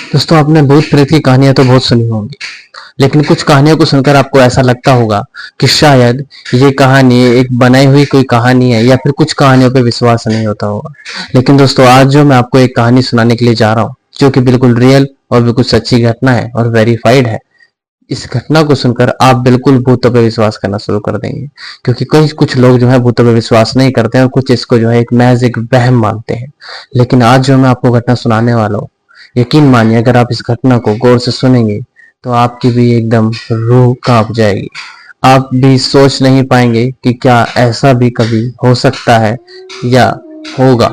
दोस्तों, आपने भूत प्रेत की कहानियां तो बहुत सुनी होंगी, लेकिन कुछ कहानियों को सुनकर आपको ऐसा लगता होगा कि शायद ये कहानी एक बनाई हुई कोई कहानी है या फिर कुछ कहानियों पे विश्वास नहीं होता होगा। लेकिन दोस्तों, आज जो मैं आपको एक कहानी सुनाने के लिए जा रहा हूँ, जो कि बिल्कुल रियल और बिल्कुल सच्ची घटना है और वेरीफाइड है। इस घटना को सुनकर आप बिल्कुल भूतों पे विश्वास करना शुरू कर देंगे, क्योंकि कई कुछ लोग जो है भूतों पे विश्वास नहीं करते हैं और कुछ इसको जो है एक महज एक वहम मानते हैं। लेकिन आज जो मैं आपको घटना सुनाने वाला हूँ, यकीन मानिए, अगर आप इस घटना को गौर से सुनेंगे तो आपकी भी एकदम रूह कांप जाएगी। आप भी सोच नहीं पाएंगे कि क्या ऐसा भी कभी हो सकता है या होगा।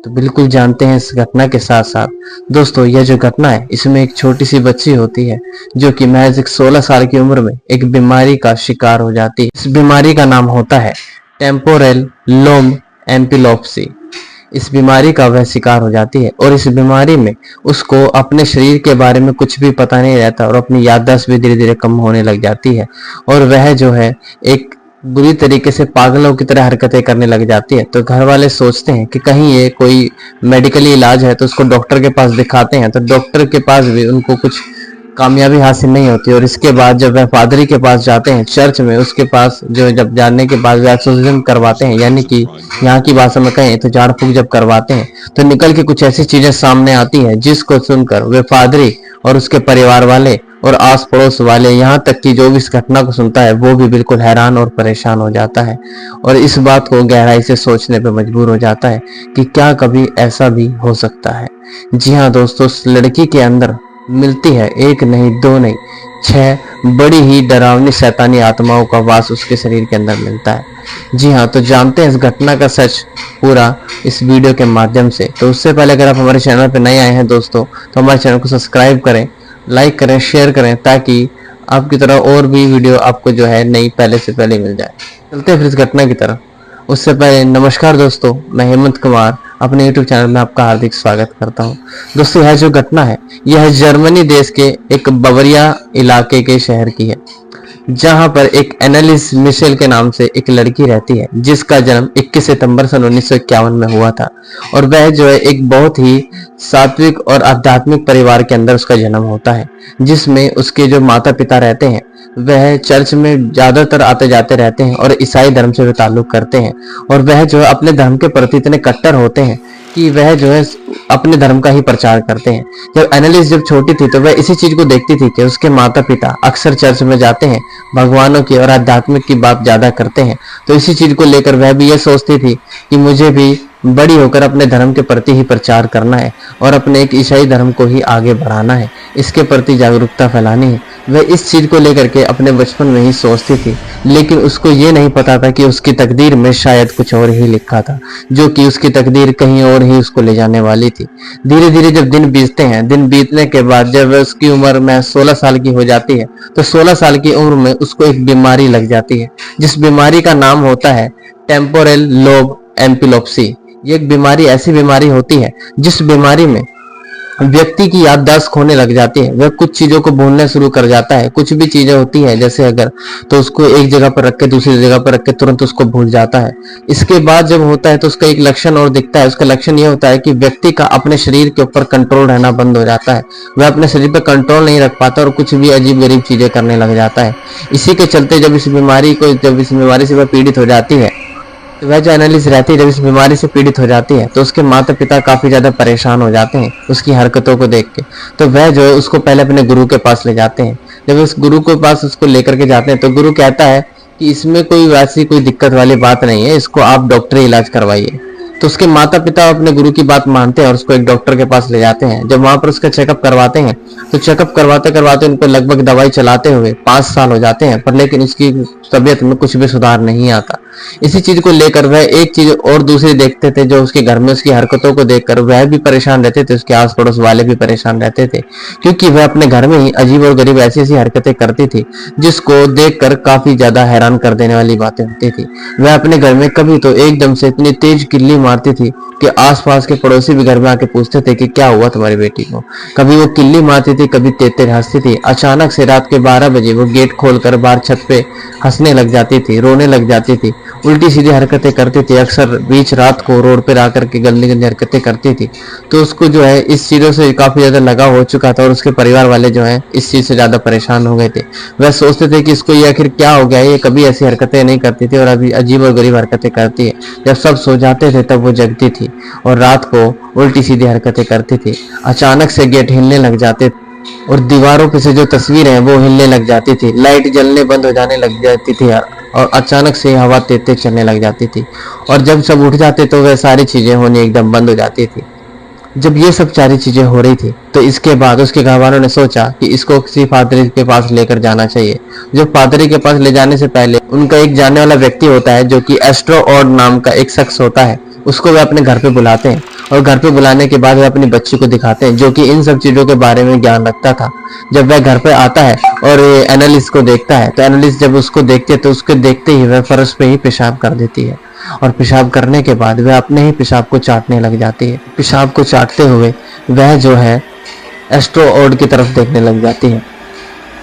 तो बिल्कुल जानते हैं इस घटना के साथ साथ। दोस्तों, यह जो घटना है, इसमें एक छोटी सी बच्ची होती है जो कि महज एक 16 साल की उम्र में एक बीमारी का शिकार हो जाती है। इस बीमारी का नाम होता है टेम्पोरल लोब एम्पिलोप्सी। इस बीमारी का वह शिकार हो जाती है और इस बीमारी में उसको अपने शरीर के बारे में कुछ भी पता नहीं रहता और अपनी याददाश्त भी धीरे धीरे कम होने लग जाती है और वह जो है एक बुरी तरीके से पागलों की तरह हरकतें करने लग जाती है। तो घर वाले सोचते हैं कि कहीं ये कोई मेडिकली इलाज है, तो उसको डॉक्टर के पास दिखाते हैं। तो डॉक्टर के पास भी उनको कुछ कामयाबी हासिल नहीं होती और इसके बाद जब वह पादरी के पास जाते हैं चर्च में, उसके पास जो जब जाने के बाद वह एक्सोर्सिज्म करवाते हैं, यानी कि यहाँ की भाषा में कहें तो झाड़ फूक जब करवाते हैं, तो निकल के कुछ ऐसी चीजें सामने आती हैं जिसको सुनकर वे पादरी और उसके परिवार वाले और आस पड़ोस वाले, यहाँ तक कि जो भी इस घटना को सुनता है वो भी बिल्कुल हैरान और परेशान हो जाता है और इस बात को गहराई से सोचने पर मजबूर हो जाता है कि क्या कभी ऐसा भी हो सकता है। जी हाँ दोस्तों, उस लड़की के अंदर मिलती है एक नहीं, दो नहीं, 6 बड़ी ही डरावनी शैतानी आत्माओं का वास उसके शरीर के अंदर मिलता है। जी हाँ, तो जानते हैं इस घटना का सच पूरा इस वीडियो के माध्यम से। तो उससे पहले अगर आप हमारे चैनल पर नए आए हैं दोस्तों, तो हमारे चैनल को सब्सक्राइब करें, लाइक करें, शेयर करें, ताकि आपकी तरह और भी वीडियो आपको जो है नई पहले से पहले मिल जाए। चलते हैं फिर इस घटना की तरफ। उससे पहले नमस्कार दोस्तों, मैं हेमंत कुमार अपने YouTube चैनल में आपका हार्दिक स्वागत करता हूं। दोस्तों, यह जो घटना है यह जर्मनी देश के एक बवरिया इलाके के शहर की है, जहां पर एक एनालिस मिशेल के नाम से एक लड़की रहती है, जिसका जन्म 21 सितंबर सन 1951 में हुआ था और वह जो है एक बहुत ही सात्विक और आध्यात्मिक परिवार के अंदर उसका जन्म होता है, जिसमें उसके जो माता पिता रहते हैं वह चर्च में ज्यादातर आते जाते रहते हैं और ईसाई धर्म से वे ताल्लुक करते हैं और वह जो है अपने धर्म के प्रति इतने कट्टर होते हैं कि वह जो है अपने धर्म का ही प्रचार करते हैं। जब एनालिस जब छोटी थी तो वह इसी चीज को देखती थी कि उसके माता पिता अक्सर चर्च में जाते हैं, भगवानों की और आध्यात्मिक की बात ज्यादा करते हैं। तो इसी चीज को लेकर वह भी यह सोचती थी कि मुझे भी बड़ी होकर अपने धर्म के प्रति ही प्रचार करना है और अपने एक ईसाई धर्म को ही आगे बढ़ाना है, इसके प्रति जागरूकता फैलानी है। वह इस चीज को लेकर के अपने बचपन में ही सोचती थी, लेकिन उसको ये नहीं पता था कि उसकी तकदीर में शायद कुछ और ही लिखा था, जो कि उसकी तकदीर कहीं और ही उसको ले जाने वाली थी। धीरे धीरे जब दिन बीतते हैं, दिन बीतने के बाद जब उसकी उम्र में 16 साल की हो जाती है, तो 16 साल की उम्र में उसको एक बीमारी लग जाती है, जिस बीमारी का नाम होता है टेम्पोरल लोब एम्पिलोप्सी। ये एक बीमारी ऐसी बीमारी होती है जिस बीमारी में व्यक्ति की याददाश्त खोने लग जाती है, वह कुछ चीजों को भूलने शुरू कर जाता है। कुछ भी चीजें होती है जैसे अगर, तो उसको एक जगह पर रख के दूसरी जगह पर रख के तुरंत उसको भूल जाता है। इसके बाद जब होता है तो उसका एक लक्षण और दिखता है। उसका लक्षण यह होता है कि व्यक्ति का अपने शरीर के ऊपर कंट्रोल रहना बंद हो जाता है, वह अपने शरीर पर कंट्रोल नहीं रख पाता और कुछ भी अजीब गरीब चीजें करने लग जाता है। इसी के चलते जब इस बीमारी से वह पीड़ित हो जाती है, तो वह जो एनालिस रहती है, जब इस बीमारी से पीड़ित हो जाती है तो उसके माता पिता काफी ज्यादा परेशान हो जाते हैं उसकी हरकतों को देख के। तो वह जो है उसको पहले अपने गुरु के पास ले जाते हैं। जब उस गुरु के पास उसको लेकर के जाते हैं तो गुरु कहता है कि इसमें कोई वैसी कोई दिक्कत वाली बात नहीं है, इसको आप डॉक्टरी इलाज करवाइए। तो उसके माता पिता अपने गुरु की बात मानते हैं और उसको एक डॉक्टर के पास ले जाते हैं। जब वहां पर उसका चेकअप करवाते हैं तो चेकअप करवाते करवाते उनको लगभग दवाई चलाते हुए 5 साल हो जाते हैं, पर लेकिन उसकी तबीयत में कुछ भी सुधार नहीं आता। इसी चीज को लेकर वह एक चीज और दूसरी देखते थे, जो उसके घर में उसकी हरकतों को देखकर वह भी परेशान रहते थे, उसके आस पड़ोस वाले भी परेशान रहते थे, क्योंकि वह अपने घर में ही अजीब और गरीब ऐसी ऐसी हरकतें करती थी जिसको देखकर काफी ज्यादा हैरान कर देने वाली बातें होती थी। वह अपने घर में कभी तो एकदम से इतनी तेज किल्ली मारती थी कि आसपास के पड़ोसी भी घर में आके पूछते थे कि क्या हुआ तुम्हारी बेटी को। कभी वो किल्ली मारती थी, कभी तेज हंसती थी। अचानक से रात के 12 बजे वो गेट खोलकर बाहर छत पे हंसने लग जाती थी, रोने लग जाती थी उल्टी सीधी हरकतें करती थी, अक्सर बीच रात को रोड पर आकर के गंदी गंदी हरकतें करती थी। तो उसको जो है इस चीज़ों से काफ़ी ज़्यादा लगाव हो चुका था और उसके परिवार वाले जो हैं इस चीज़ से ज़्यादा परेशान हो गए थे। वह सोचते थे कि इसको ये आखिर क्या हो गया, ये कभी ऐसी हरकतें नहीं करती थी और अभी अजीब और गरीब हरकतें करती है। जब सब सो जाते थे तब वो जगती थी और रात को उल्टी सीधी हरकतें करती थी। अचानक से गेट हिलने लग जाते और दीवारों पे से जो तस्वीरें हैं वो हिलने लग जाती थी, लाइट जलने बंद हो जाने लग जाती थी और अचानक से हवा तेज तेज चलने लग जाती थी। और जब सब उठ जाते तो वह सारी चीजें होनी एकदम बंद हो जाती थी। जब ये सब सारी चीजें हो रही थी तो इसके बाद उसके घर वालों ने सोचा कि इसको किसी पादरी के पास लेकर जाना चाहिए। जो पादरी के पास ले जाने से पहले उनका एक जानने वाला व्यक्ति होता है जो कि एस्ट्रो ऑड नाम का एक शख्स होता है, उसको वे अपने घर पे बुलाते हैं और घर पे बुलाने के बाद वे अपनी बच्ची को दिखाते हैं जो कि इन सब चीजों के बारे में ज्ञान रखता था। जब वह घर पे आता है और एनालिस्ट को देखता है तो एनालिस्ट जब उसको देखते है तो उसको देखते ही वह फर्श पे ही पेशाब कर देती है और पेशाब करने के बाद वह अपने ही पेशाब को चाटने लग जाती है। पेशाब को चाटते हुए वह जो है एस्ट्रो ऑड की तरफ देखने लग जाती है।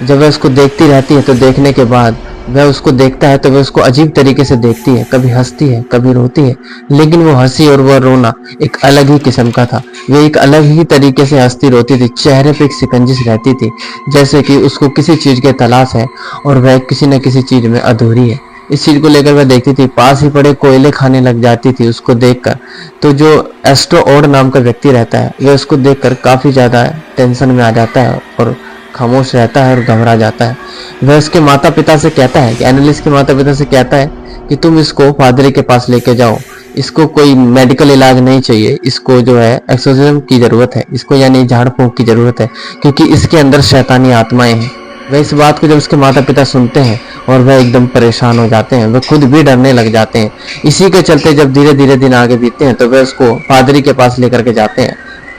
जब वह उसको देखती रहती है तो देखने के बाद वह उसको देखता है तो वह उसको अजीब तरीके से देखती है, कभी हंसती है कभी रोती है, लेकिन वो हंसी और वह रोना एक अलग ही किस्म का था। वह एक अलग ही तरीके से हंसती रोती थी, चेहरे पे एक सिकंजिश रहती थी जैसे कि उसको किसी चीज की तलाश है और वह किसी न किसी चीज में अधूरी है। इस चीज को लेकर वह देखती थी, पास ही पड़े कोयले खाने लग जाती थी उसको देखकर। तो जो एस्ट्रो ऑड नाम का व्यक्ति रहता है वह उसको देखकर काफी ज्यादा टेंशन में आ जाता है और खामोश रहता है और घबरा जाता है। वह उसके माता पिता से कहता है कि एनालिस्ट के माता पिता से कहता है कि तुम इसको पादरी के पास लेके जाओ, इसको कोई मेडिकल इलाज नहीं चाहिए, इसको जो है एक्सोर्सिज्म की जरूरत है, इसको यानी झाड़ फूंक की जरूरत है क्योंकि इसके अंदर शैतानी आत्माएं हैं। वह इस बात को जब उसके माता पिता सुनते हैं और वह एकदम परेशान हो जाते हैं, वह खुद भी डरने लग जाते हैं। इसी के चलते जब धीरे धीरे दिन आगे बीतते हैं तो वह उसको पादरी के पास लेकर के जाते हैं।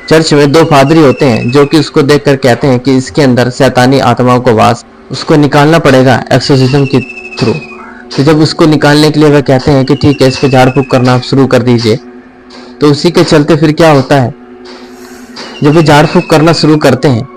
चर्च में दो पादरी होते हैं जो कि उसको देखकर कहते हैं कि इसके अंदर शैतानी आत्माओं को वास, उसको निकालना पड़ेगा एक्सोर्सिज्म के थ्रू। तो जब उसको निकालने के लिए वह कहते हैं कि ठीक है, इस पे झाड़ फूक करना आप शुरू कर दीजिए। तो उसी के चलते फिर क्या होता है, जब वे झाड़ फूक करना शुरू करते हैं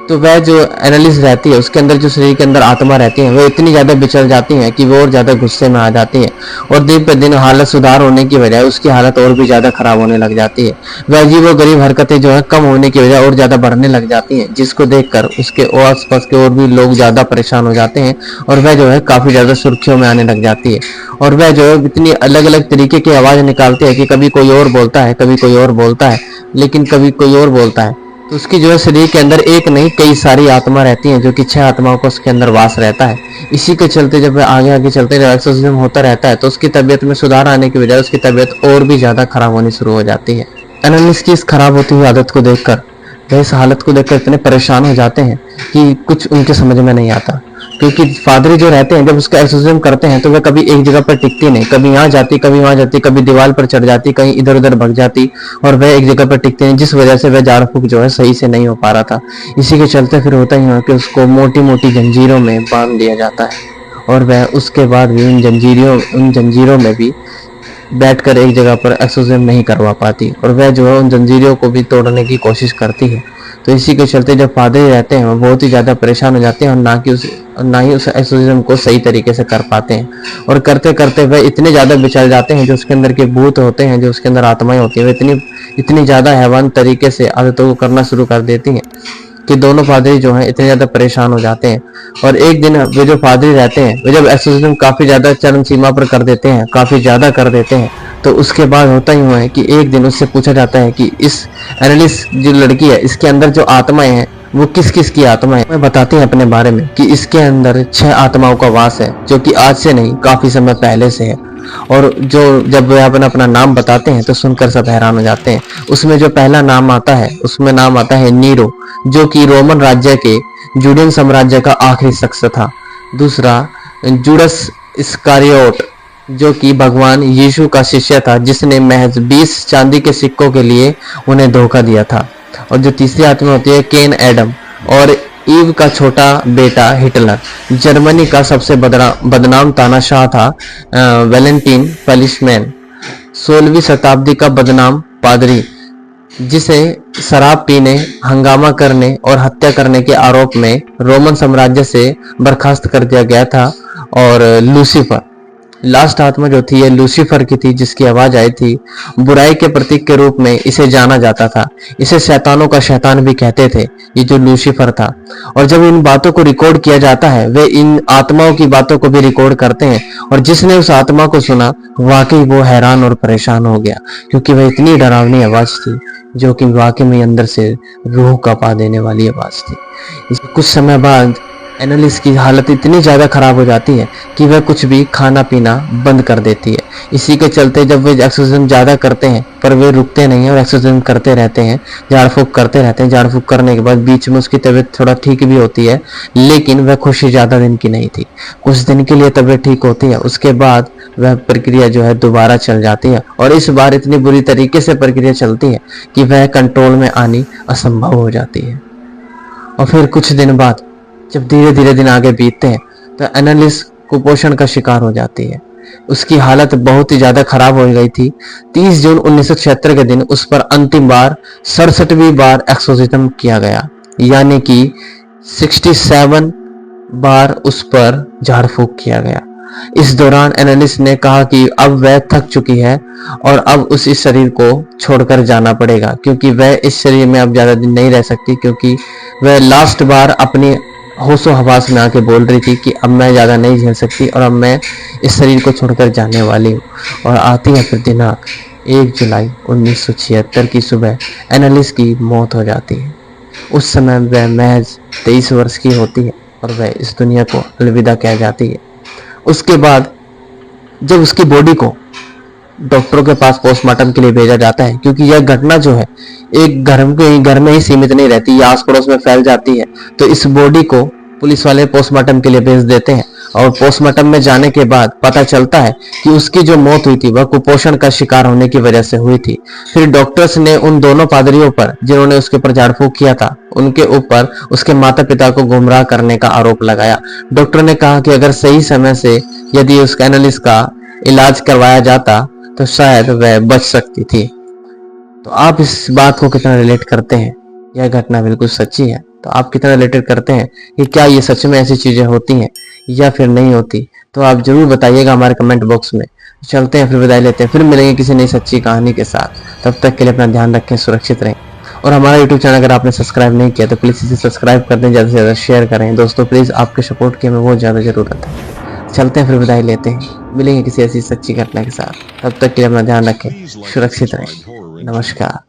तो वह जो एनालिस्ट रहती है उसके अंदर जो शरीर के अंदर आत्मा रहती है वह इतनी ज्यादा बिछड़ जाती है कि वो और ज्यादा गुस्से में आ जाती है और दिन पर दिन हालत सुधार होने की बजाय उसकी हालत और भी ज्यादा खराब होने लग जाती है। वह अजीब और गरीब हरकतें जो है कम होने की बजाय और ज्यादा बढ़ने लग जाती हैं, जिसको देखकर उसके आस पास के और भी लोग ज्यादा परेशान हो जाते हैं और वह जो है काफी ज्यादा सुर्खियों में आने लग जाती है। और वह जो है इतनी अलग अलग तरीके की आवाज निकालती है कि कभी कोई और बोलता है, कभी कोई और बोलता है, लेकिन कभी कोई और बोलता है। तो उसकी जो है शरीर के अंदर एक नहीं कई सारी आत्मा रहती हैं जो कि 6 आत्माओं का उसके अंदर वास रहता है। इसी के चलते जब वह आगे आगे चलते एक्सोर्सिज्म होता रहता है तो उसकी तबीयत में सुधार आने की बजाय उसकी तबीयत और भी ज्यादा खराब होनी शुरू हो जाती है। एनालिस्ट की इस खराब होती हुई आदत को देखकर, वह इस हालत को देखकर इतने परेशान हो जाते हैं कि कुछ उनके समझ में नहीं आता। क्योंकि पादरी जो रहते हैं जब उसका एक्सोर्सिज्म करते हैं तो वह कभी एक जगह पर टिकती नहीं, कभी यहाँ जाती कभी वहां जाती, कभी दीवार पर चढ़ जाती, कहीं इधर उधर भग जाती और वह एक जगह पर टिकती नहीं, जिस वजह से वह झाड़ फूक जो है सही से नहीं हो पा रहा था। इसी के चलते फिर होता ही है कि उसको मोटी मोटी जंजीरों में बांध दिया जाता है और वह उसके बाद भी उन जंजीरों में भी बैठकर एक जगह पर एक्सोर्सिज्म नहीं करवा पाती और वह जो है उन जंजीरों को भी तोड़ने की कोशिश करती है। तो इसी के चलते जब पादरी रहते हैं वो बहुत ही ज्यादा परेशान हो जाते हैं और ना ही उस एक्सोर्सिज्म को सही तरीके से कर पाते हैं और करते करते वह इतने ज्यादा बिछड़ जाते हैं, जो उसके अंदर के भूत होते हैं, जो उसके अंदर आत्माएं होती हैं, वह इतनी ज्यादा हैवान तरीके से आदतों को करना शुरू कर देती हैं कि दोनों पादरी जो हैं इतने ज्यादा परेशान हो जाते हैं। और एक दिन वे जो पादरी रहते हैं वे जब एक्सोर्सिज्म काफी ज्यादा चरम सीमा पर कर देते हैं, काफी ज्यादा कर देते हैं, तो उसके बाद होता ही हुआ है कि एक दिन उससे पूछा जाता है कि इस एनालिस्ट जो लड़की है इसके अंदर जो आत्माएं हैं वो किस किस की आत्माएं हैं। बताते हैं अपने बारे में कि इसके अंदर 6 आत्माओं का वास है जो कि आज से नहीं काफी समय पहले से है। और जो जब वे अपना नाम बताते हैं तो सुनकर सब हैरान हो जाते हैं। उसमें जो पहला नाम आता है उसमें नाम आता है नीरो, जो कि रोमन राज्य के जूडियन साम्राज्य का आखिरी शख्स था। दूसरा जूडस इस्कारियोट, जो कि भगवान यीशु का शिष्य था, जिसने महज 20 चांदी के सिक्कों के लिए उन्हें धोखा दिया था। और जो तीसरी आत्मा होती है केन एडम, और ईव का छोटा बेटा हिटलर। जर्मनी का सबसे बदनाम तानाशाह था वैलेंटीन फेलिशमैन, 16वीं शताब्दी का बदनाम पादरी, जिसे शराब पीने, हंगामा करने और हत्या करने के आरोप में रोमन साम्राज्य से बर्खास्त कर दिया गया था। और लूसीफर, लास्ट आत्मा जो थी ये लूसीफर की थी, जिसकी आवाज आई थी। बुराई के प्रतीक के रूप में इसे जाना जाता था। इसे शैतानों का शैतान भी कहते थे, ये जो लूसीफर था। और जब इन बातों को रिकॉर्ड किया जाता है, वे इन आत्माओं की बातों को भी रिकॉर्ड करते हैं। और जिसने उस आत्मा को सुना, वाकई वो हैरान और परेशान हो गया, क्योंकि वह इतनी डरावनी आवाज थी, जो कि वाकई में अंदर से रूह कपा देने वाली आवाज थी। कुछ समय बाद एनालिस की हालत इतनी ज़्यादा ख़राब हो जाती है कि वह कुछ भी खाना पीना बंद कर देती है। इसी के चलते जब वे एक्सरसाइज ज़्यादा करते हैं, पर वे रुकते नहीं हैं और एक्सरसाइज करते रहते हैं, झाड़ फूक करते रहते हैं। झाड़ फूक करने के बाद बीच में उसकी तबीयत थोड़ा ठीक भी होती है, लेकिन वह खुशी ज़्यादा दिन की नहीं थी। कुछ दिन के लिए तबीयत ठीक होती है, उसके बाद वह प्रक्रिया जो है दोबारा चल जाती है। और इस बार इतनी बुरी तरीके से प्रक्रिया चलती है कि वह कंट्रोल में आनी असंभव हो जाती है। और फिर कुछ दिन बाद जब धीरे धीरे दिन आगे बीतते हैं, तो एनालिस कुपोषण का शिकार हो जाती है। उसकी हालत बहुत ही ज्यादा खराब हो गई थी। 30 जून 1976 के दिन उस पर अंतिम बार 67वीं बार एक्सोसिज्म किया गया, यानी कि 67 बार उस पर झाड़ फूक किया गया। इस दौरान एनालिस ने कहा कि अब वह थक चुकी है और अब उस इस शरीर को छोड़कर जाना पड़ेगा, क्योंकि वह इस शरीर में अब ज्यादा दिन नहीं रह सकती, क्योंकि वह लास्ट बार अपनी होशो हवास में आके बोल रही थी कि अब मैं ज़्यादा नहीं झेल सकती और अब मैं इस शरीर को छोड़कर जाने वाली हूँ। और आती है फिर दिनांक 1 जुलाई 1976 की सुबह एनालिस की मौत हो जाती है। उस समय वह महज 23 वर्ष की होती है और वह इस दुनिया को अलविदा कह जाती है। उसके बाद जब उसकी बॉडी को डॉक्टरों के पास पोस्टमार्टम के लिए भेजा जाता है, क्योंकि यह घटना जो है एक घर में ही सीमित नहीं रहती, यह आस पड़ोस में फैल जाती है। तो इस बॉडी को पुलिस वाले पोस्टमार्टम के लिए भेज देते हैं और पोस्टमार्टम में जाने के बाद पता चलता है कि उसकी जो मौत हुई थी वह कुपोषण का शिकार होने की वजह से हुई थी। फिर डॉक्टर्स ने उन दोनों पादरियों पर जिन्होंने उसके ऊपर झाड़ फूक किया था, उनके ऊपर उसके माता पिता को गुमराह करने का आरोप लगाया। डॉक्टर ने कहा कि अगर सही समय से यदि उस एनालिस का इलाज करवाया जाता तो शायद वह बच सकती थी। तो आप इस बात को कितना रिलेट करते हैं? यह घटना बिल्कुल सच्ची है। तो आप कितना रिलेटेड करते हैं कि क्या ये सच में ऐसी चीजें होती हैं या फिर नहीं होती? तो आप जरूर बताइएगा हमारे कमेंट बॉक्स में। चलते हैं, फिर विदाई लेते हैं, फिर मिलेंगे किसी नई सच्ची कहानी के साथ। तब तक के लिए अपना ध्यान रखें, सुरक्षित रहें। और हमारा यूट्यूब चैनल अगर आपने सब्सक्राइब नहीं किया तो प्लीज इसे सब्सक्राइब कर दें, ज़्यादा से ज़्यादा शेयर करें। दोस्तों प्लीज़ आपके सपोर्ट की हमें बहुत ज़्यादा ज़रूरत है। चलते हैं, फिर विदाई लेते हैं, मिलेंगे किसी ऐसी सच्ची घटना के साथ। तब तक के लिए अपना ध्यान रखें, सुरक्षित रहें। नमस्कार।